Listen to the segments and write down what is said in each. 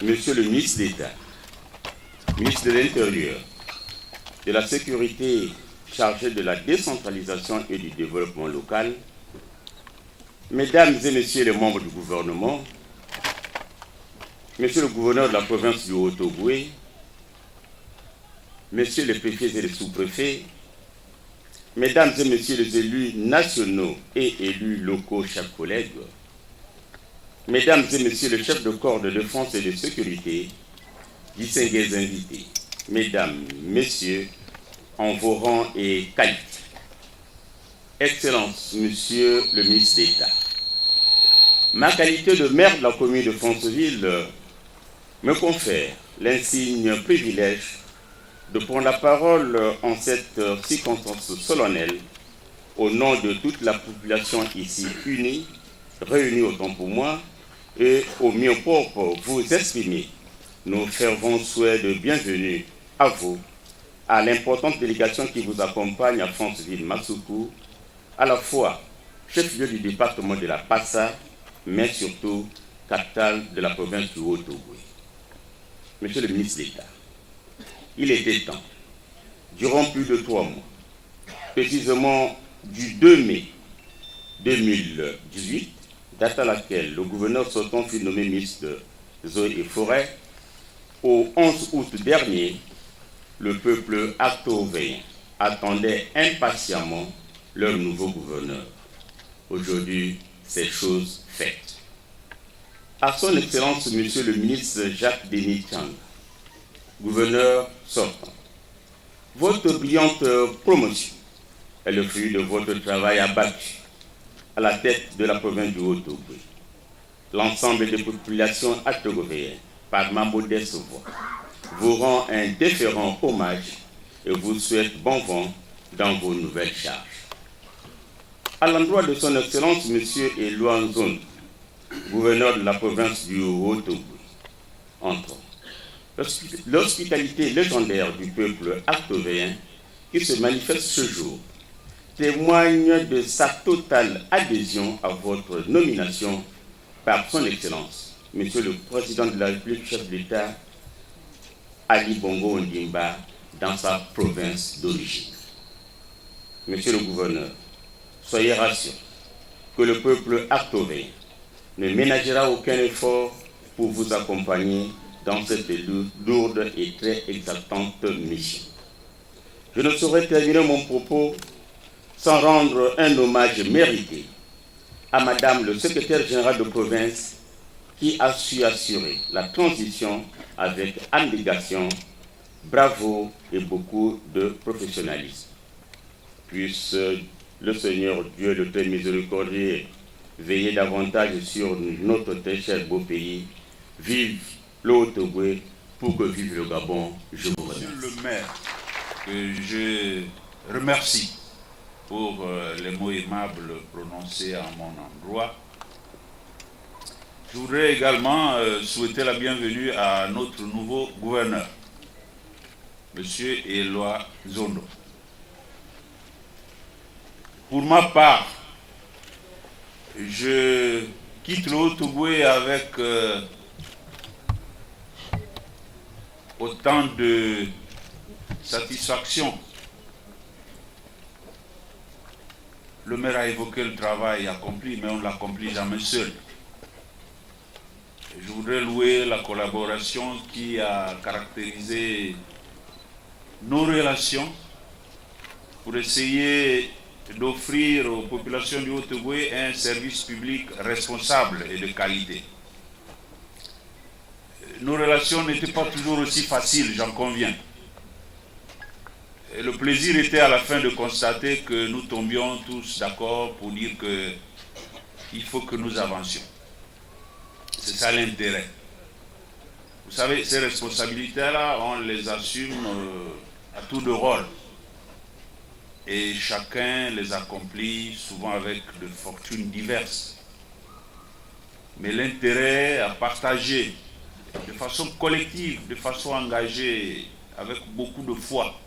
Monsieur le ministre d'État, ministre de l'Intérieur, de la Sécurité chargé de la décentralisation et du développement local, Mesdames et Messieurs les membres du gouvernement, Monsieur le gouverneur de la province du Haut-Ogooué, Messieurs les préfets et les sous-préfets, Mesdames et Messieurs les élus nationaux et élus locaux, chers collègues, Mesdames et Messieurs les chefs de corps de défense et de sécurité, distingués invités, Mesdames, Messieurs, en vos rangs et qualités, Excellence, Monsieur le ministre d'État, ma qualité de maire de la commune de Franceville me confère l'insigne privilège de prendre la parole en cette circonstance solennelle au nom de toute la population ici unie, réunie autant pour moi, et au mieux propre vous exprimer nos fervents souhaits de bienvenue à vous, à l'importante délégation qui vous accompagne à Franceville-Massoukou, à la fois chef-lieu du département de la Passa, mais surtout capitale de la province du Haut-Ogooué. Monsieur le ministre d'État, il était temps, durant plus de 3 mois, précisément du 2 mai 2018, date à laquelle le gouverneur sortant fut nommé ministre des Eaux et Forêts, au 11 août dernier, le peuple actovéen attendait impatiemment leur nouveau gouverneur. Aujourd'hui, c'est chose faite. À son Excellence, Monsieur le ministre Jacques-Denis Tchang, gouverneur sortant, votre brillante promotion est le fruit de votre travail abattu à la tête de la province du Haut-Ogooué. L'ensemble des populations actovéennes, par ma modeste voix, vous rend un déférent hommage et vous souhaite bon vent dans vos nouvelles charges. À l'endroit de son Excellence, M. Éloi Nzonde, gouverneur de la province du Haut-Ogooué, entre l'hospitalité légendaire du peuple actovéen qui se manifeste ce jour témoigne de sa totale adhésion à votre nomination par son Excellence, Monsieur le Président de la République, chef de l'État, Ali Bongo Ondimba, dans sa province d'origine. Monsieur le gouverneur, soyez rassuré que le peuple actovéen ne ménagera aucun effort pour vous accompagner dans cette lourde et très exaltante mission. Je ne saurais terminer mon propos sans rendre un hommage mérité à Madame le secrétaire général de province qui a su assurer la transition avec abnégation, bravo et beaucoup de professionnalisme. Puisse le Seigneur Dieu, le très miséricordieux, veiller davantage sur notre très cher beau pays. Vive le Haut-Ogooué, pour que vive le Gabon. Je vous remercie. Monsieur le maire, que je remercie pour les mots aimables prononcés à mon endroit. Je voudrais également souhaiter la bienvenue à notre nouveau gouverneur, Monsieur Éloi Nzonde. Pour ma part, je quitte le Haut-Ogooué avec autant de satisfaction. Le maire a évoqué le travail accompli, mais on ne l'accomplit jamais seul. Je voudrais louer la collaboration qui a caractérisé nos relations pour essayer d'offrir aux populations du Haut-Ogooué un service public responsable et de qualité. Nos relations n'étaient pas toujours aussi faciles, j'en conviens. Et le plaisir était à la fin de constater que nous tombions tous d'accord pour dire qu'il faut que nous avancions. C'est ça l'intérêt. Vous savez, ces responsabilités-là, on les assume à tour de rôle. Et chacun les accomplit souvent avec de fortunes diverses. Mais l'intérêt à partager de façon collective, de façon engagée, avec beaucoup de foi,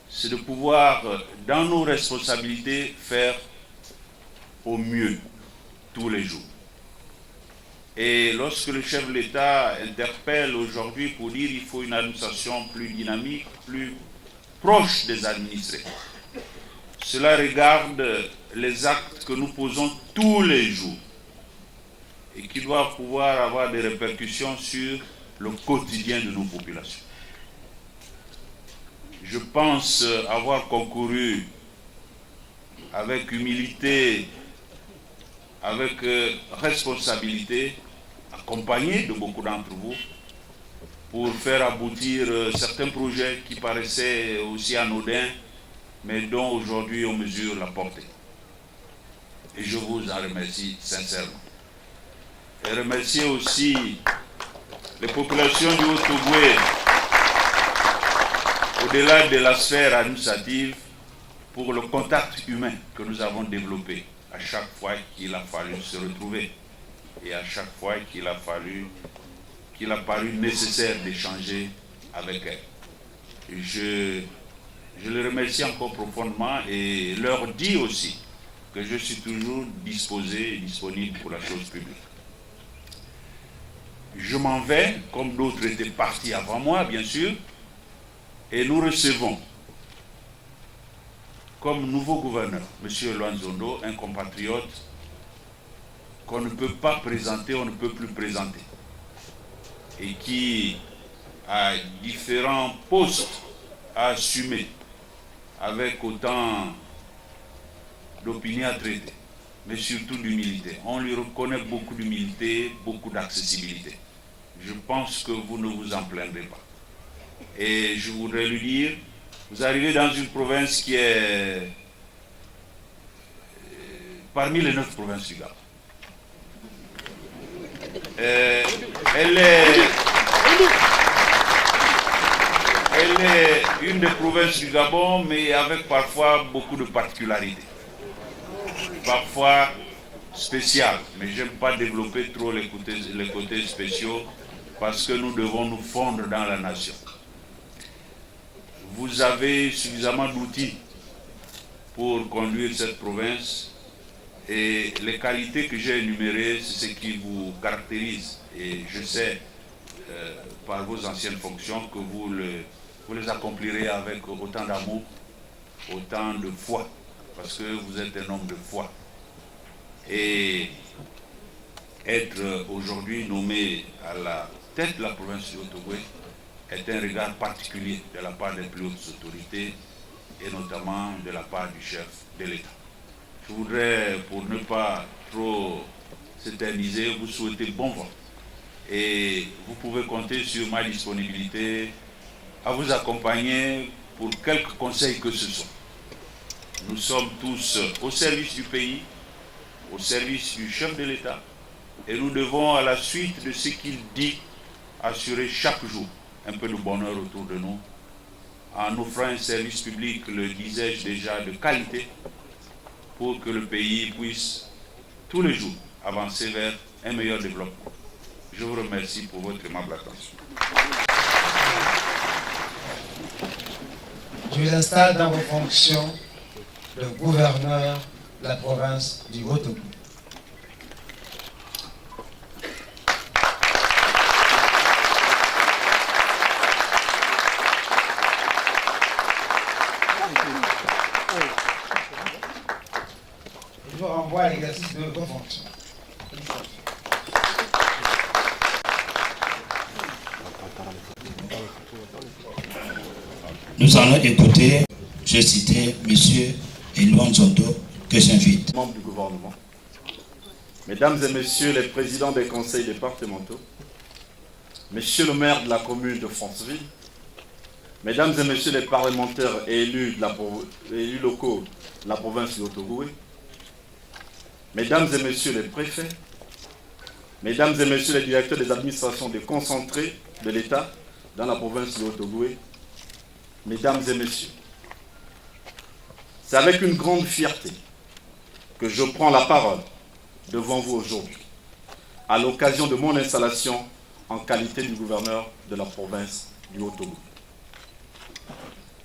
c'est de pouvoir, dans nos responsabilités, faire au mieux tous les jours. Et lorsque le chef de l'État interpelle aujourd'hui pour dire qu'il faut une administration plus dynamique, plus proche des administrés, cela regarde les actes que nous posons tous les jours et qui doivent pouvoir avoir des répercussions sur le quotidien de nos populations. Je pense avoir concouru avec humilité, avec responsabilité, accompagné de beaucoup d'entre vous, pour faire aboutir certains projets qui paraissaient aussi anodins, mais dont aujourd'hui on mesure la portée. Et je vous en remercie sincèrement. Et remercier aussi les populations du Haut-Ogooué, au-delà de la sphère administrative, pour le contact humain que nous avons développé à chaque fois qu'il a fallu se retrouver et à chaque fois qu'il a paru nécessaire d'échanger avec elles. Je les remercie encore profondément et leur dis aussi que je suis toujours disposé et disponible pour la chose publique. Je m'en vais, comme d'autres étaient partis avant moi, bien sûr, et nous recevons comme nouveau gouverneur, M. Loanzondo, un compatriote qu'on ne peut pas présenter, on ne peut plus présenter, et qui a différents postes à assumer avec autant d'opinions à traiter, mais surtout d'humilité. On lui reconnaît beaucoup d'humilité, beaucoup d'accessibilité. Je pense que vous ne vous en plaindrez pas. Et je voudrais lui dire, vous arrivez dans une province qui est parmi les 9 provinces du Gabon. Elle est une des provinces du Gabon, mais avec parfois beaucoup de particularités. Parfois spéciales, mais je n'aime pas développer trop les côtés spéciaux parce que nous devons nous fondre dans la nation. Vous avez suffisamment d'outils pour conduire cette province et les qualités que j'ai énumérées, c'est ce qui vous caractérise. Et je sais, par vos anciennes fonctions, que vous les accomplirez avec autant d'amour, autant de foi, parce que vous êtes un homme de foi. Et être aujourd'hui nommé à la tête de la province du Haut-Ogooué est un regard particulier de la part des plus hautes autorités et notamment de la part du chef de l'État. Je voudrais, pour ne pas trop s'éterniser, vous souhaiter bon vent. Et vous pouvez compter sur ma disponibilité à vous accompagner pour quelques conseils que ce soit. Nous sommes tous au service du pays, au service du chef de l'État, et nous devons, à la suite de ce qu'il dit, assurer chaque jour un peu de bonheur autour de nous, en offrant un service public, le disais-je déjà, de qualité, pour que le pays puisse tous les jours avancer vers un meilleur développement. Je vous remercie pour votre aimable attention. Je vous installe dans vos fonctions de gouverneur de la province du Haut-Ogooué. Je vous renvoie à l'exercice de vos fonctions. Nous allons écouter, je citais M. Loanzondo, que j'invite. Membres du gouvernement, Mesdames et Messieurs les présidents des conseils départementaux, Monsieur le maire de la commune de Franceville, Mesdames et Messieurs les parlementaires et élus locaux de la province du Haut-Ogooué, Mesdames et Messieurs les préfets, Mesdames et Messieurs les directeurs des administrations déconcentrées de l'État dans la province du Haut-Ogooué, Mesdames et Messieurs, c'est avec une grande fierté que je prends la parole devant vous aujourd'hui, à l'occasion de mon installation en qualité de gouverneur de la province du Haut-Ogooué.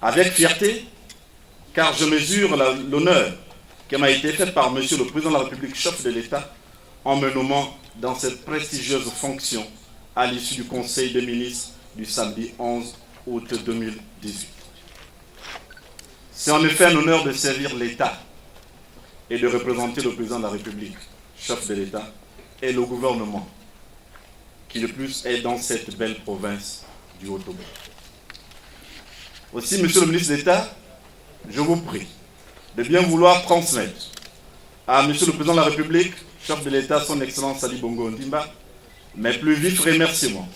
Avec fierté, car je mesure l'honneur qui m'a été fait par Monsieur le Président de la République, chef de l'État, en me nommant dans cette prestigieuse fonction à l'issue du Conseil des ministres du samedi 11 août 2018. C'est en effet un honneur de servir l'État et de représenter le président de la République, chef de l'État, et le gouvernement, qui de plus est dans cette belle province du Haut-Togo. Aussi, Monsieur le ministre d'État, je vous prie de bien vouloir transmettre à Monsieur le Président de la République, chef de l'État, son Excellence Ali Bongo Ondimba, mes plus vifs remerciements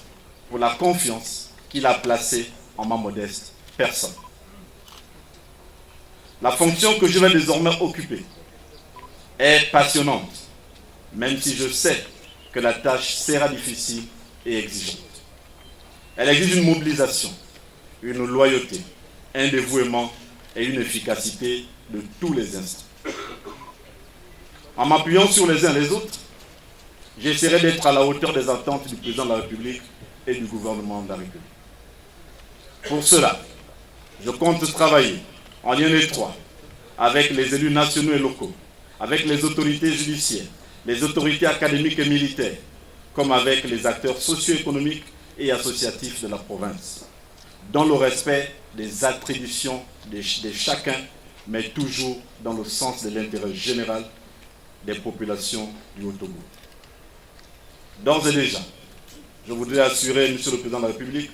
pour la confiance qu'il a placée en ma modeste personne. La fonction que je vais désormais occuper est passionnante, même si je sais que la tâche sera difficile et exigeante. Elle exige une mobilisation, une loyauté, un dévouement et une efficacité de tous les instants. En m'appuyant sur les uns et les autres, j'essaierai d'être à la hauteur des attentes du président de la République et du gouvernement de la République. Pour cela, je compte travailler en lien étroit avec les élus nationaux et locaux, avec les autorités judiciaires, les autorités académiques et militaires, comme avec les acteurs socio-économiques et associatifs de la province, dans le respect des attributions de chacun, mais toujours dans le sens de l'intérêt général des populations du Haut-Togo. D'ores et déjà, je voudrais assurer, Monsieur le Président de la République,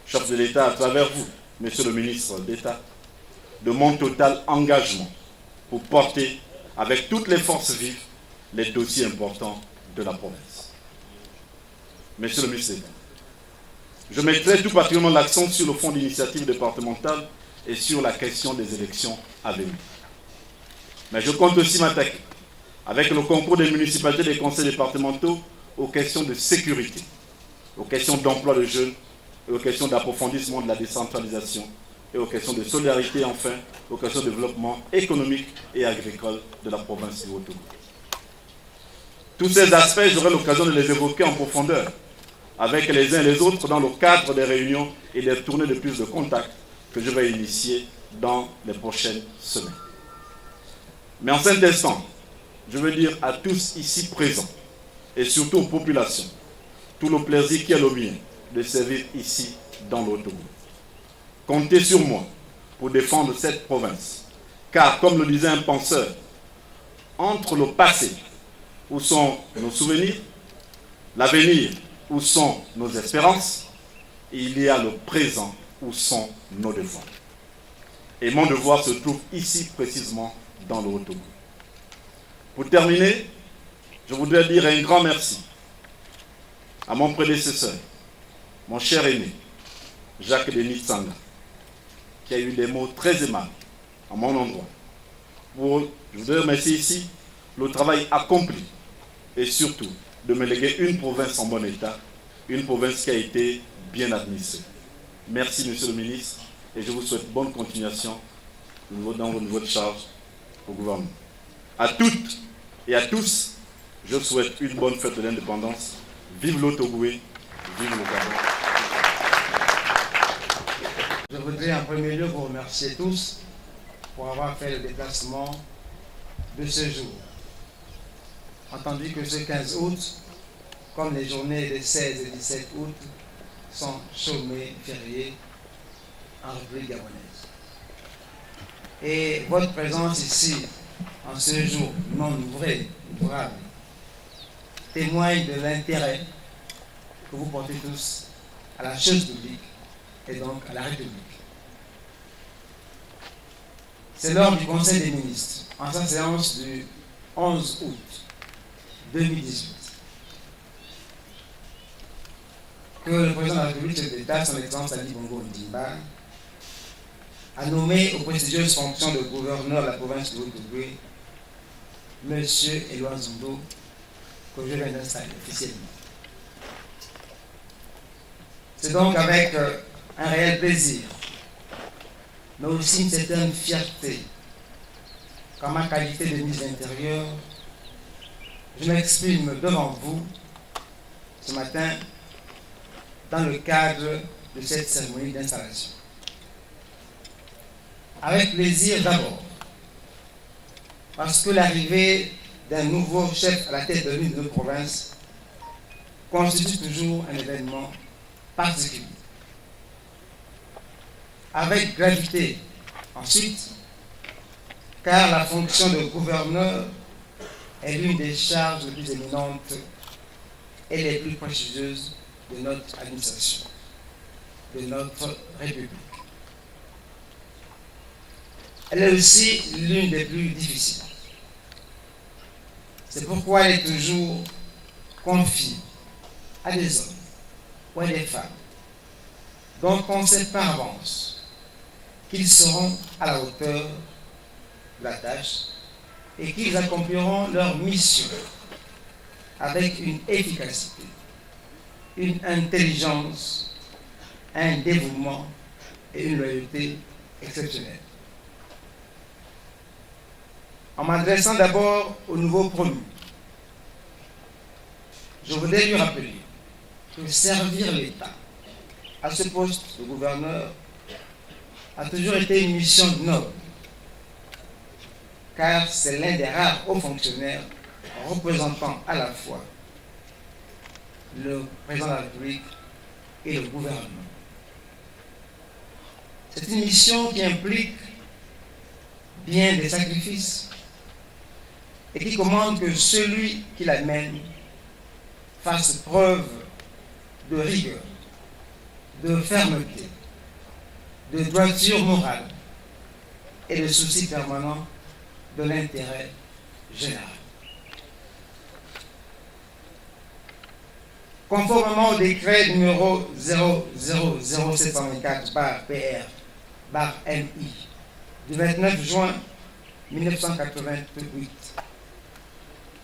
chef de l'État, à travers vous, Monsieur le ministre d'État, de mon total engagement pour porter avec toutes les forces vives les dossiers importants de la province. Monsieur le ministre d'État, je mettrai tout particulièrement l'accent sur le fonds d'initiative départementale et sur la question des élections à venir. Mais je compte aussi m'attaquer, avec le concours des municipalités et des conseils départementaux, aux questions de sécurité, aux questions d'emploi de jeunes, et aux questions d'approfondissement de la décentralisation, et aux questions de solidarité, enfin, aux questions de développement économique et agricole de la province du Haut-Togo. Tous ces aspects, j'aurai l'occasion de les évoquer en profondeur, avec les uns et les autres dans le cadre des réunions et des tournées de prise de contact que je vais initier dans les prochaines semaines. Mais en cet instant, je veux dire à tous ici présents, et surtout aux populations, tout le plaisir qui est le mien de servir ici dans le Haut-Togo. Comptez sur moi pour défendre cette province, car comme le disait un penseur, entre le passé, où sont nos souvenirs, l'avenir, où sont nos espérances, il y a le présent, où sont nos devoirs. Et mon devoir se trouve ici précisément dans le Haut-Togo. Pour terminer, je voudrais dire un grand merci à mon prédécesseur, mon cher aîné, Jacques Denis Tsanga, qui a eu des mots très aimables à mon endroit. Je voudrais remercier ici le travail accompli et surtout de me léguer une province en bon état, une province qui a été bien administrée. Merci, Monsieur le ministre, et je vous souhaite bonne continuation dans vos niveaux de charge au gouvernement. À toutes et à tous, je souhaite une bonne fête de l'indépendance. Vive l'Haut-Togoué, vive le Gabon. Je voudrais en premier lieu vous remercier tous pour avoir fait le déplacement de ce jour. Entendu que ce 15 août, comme les journées des 16 et 17 août, sont chômées, fériées en République gabonaise. Et votre présence ici, en ce jour non ouvré, ouvrable, témoigne de l'intérêt que vous portez tous à la chose publique et donc à la République. C'est lors du Conseil des ministres, en sa séance du 11 août 2018, que le président de la République, chef d'État, son Excellence Ali Bongo Ondimba, a nommé aux prestigieuses fonctions de gouverneur de la province de Haut-Togo M. Éloi Nzondo, que je viens d'installer officiellement. C'est donc avec un réel plaisir, mais aussi une certaine fierté, qu'en ma qualité de ministre de l'Intérieur, je m'exprime devant vous ce matin dans le cadre de cette cérémonie d'installation. Avec plaisir d'abord, parce que l'arrivée d'un nouveau chef à la tête de l'une de nos provinces constitue toujours un événement particulier. Avec gravité, ensuite, car la fonction de gouverneur est l'une des charges les plus éminentes et les plus prestigieuses de notre administration, de notre République. Elle est aussi l'une des plus difficiles. C'est pourquoi elle est toujours confiée à des hommes ou à des femmes dont on sait par avance qu'ils seront à la hauteur de la tâche et qu'ils accompliront leur mission avec une efficacité, une intelligence, un dévouement et une loyauté exceptionnelle. En m'adressant d'abord au nouveau promu, je voudrais lui rappeler que servir l'État à ce poste de gouverneur a toujours été une mission noble, car c'est l'un des rares hauts fonctionnaires représentant à la fois le président de la République et le gouvernement. C'est une mission qui implique bien des sacrifices et qui commande que celui qui la mène fasse preuve de rigueur, de fermeté, de droiture morale et de souci permanent de l'intérêt général. Conformément au décret numéro 000724/PR/MI du 29 juin 1988,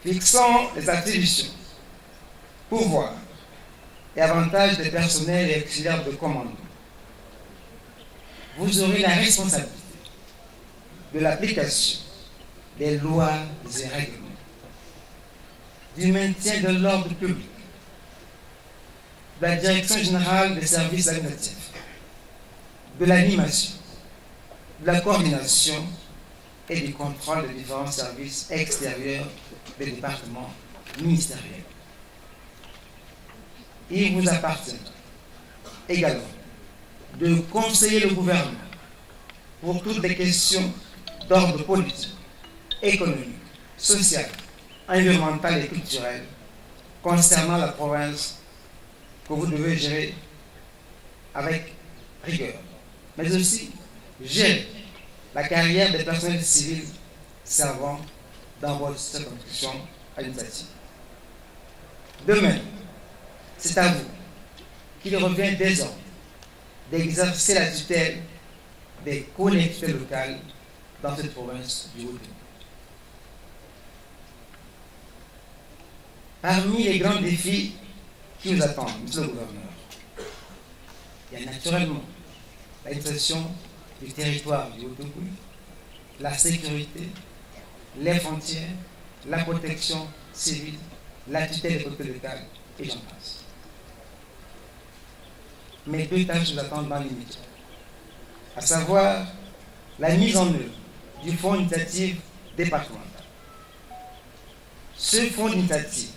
fixant les attributions, pouvoirs et avantages des personnels et auxiliaires de commandement, vous aurez la responsabilité de l'application des lois et règlements, du maintien de l'ordre public, de la direction générale des services administratifs, de l'animation, de la coordination et du contrôle des différents services extérieurs des départements ministériels. Il vous appartient également de conseiller le gouvernement pour toutes les questions d'ordre politique, économique, social, environnemental et culturel concernant la province que vous devez gérer avec rigueur, mais aussi gérer la carrière des personnels civils servant dans votre circonscription administrative. Demain, c'est à vous qu'il revient désormais d'exercer la tutelle des collectivités locales dans cette province du Haut-Doubs. Parmi les grands défis qui nous attendent, monsieur le gouverneur, il y a naturellement l'administration du territoire du Haut-Doubs, la sécurité, les frontières, la protection civile, la tutelle des collectivités locales et j'en passe. Mais deux tâches nous attendent dans l'immédiat, à savoir la mise en œuvre du fonds d'initiative départemental. Ce fonds d'initiative,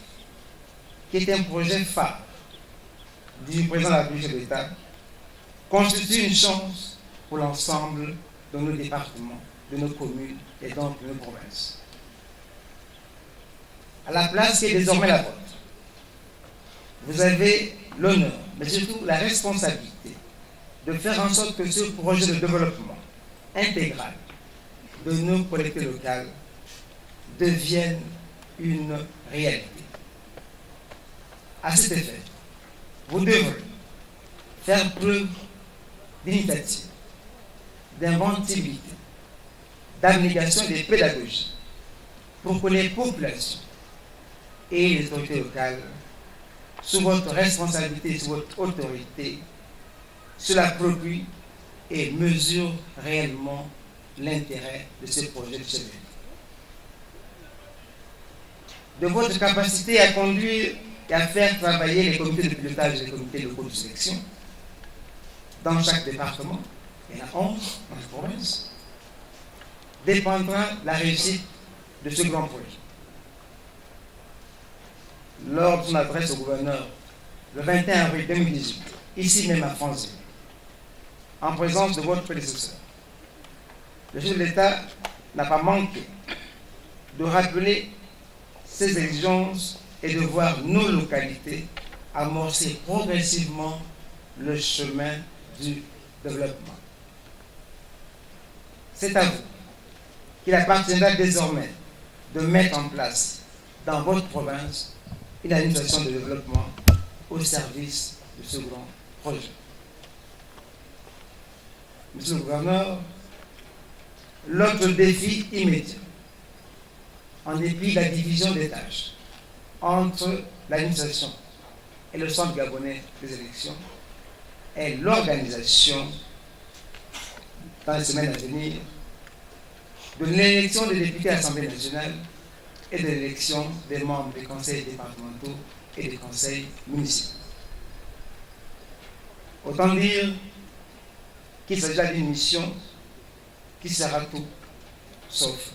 qui est un projet phare du président de la République de l'État, constitue une chance pour l'ensemble de nos départements, de nos communes et donc de nos provinces. À la place qui est désormais la vôtre, vous avez l'honneur, mais surtout la responsabilité de faire en sorte que ce projet de développement intégral de nos collectivités locales devienne une réalité. À cet effet, vous devrez faire preuve d'initiative, d'inventivité, d'abnégation et de pédagogie pour que les populations et les autorités locales, sous votre responsabilité, sous votre autorité, se l'approprient et mesurent réellement l'intérêt de ce projet de chemin. De votre capacité à conduire et à faire travailler les comités de pilotage et les comités locaux de sélection dans chaque département, il y en a 11 dans la province, dépendra la réussite de ce grand projet. lors de son adresse au gouverneur le 21 avril 2018, ici même à Franzé, en présence de votre prédécesseur, le chef de l'État n'a pas manqué de rappeler ces exigences et de voir nos localités amorcer progressivement le chemin du développement. C'est à vous qu'il appartiendra désormais de mettre en place dans votre province une administration de développement au service de ce grand projet. Monsieur le gouverneur, l'autre défi immédiat, en dépit de la division des tâches entre l'administration et le centre gabonais des élections, est l'organisation, dans les semaines à venir, de l'élection des députés à l'Assemblée nationale et de l'élection des membres des conseils départementaux et des conseils municipaux. Autant dire qu'il s'agit d'une mission qui sera tout sauf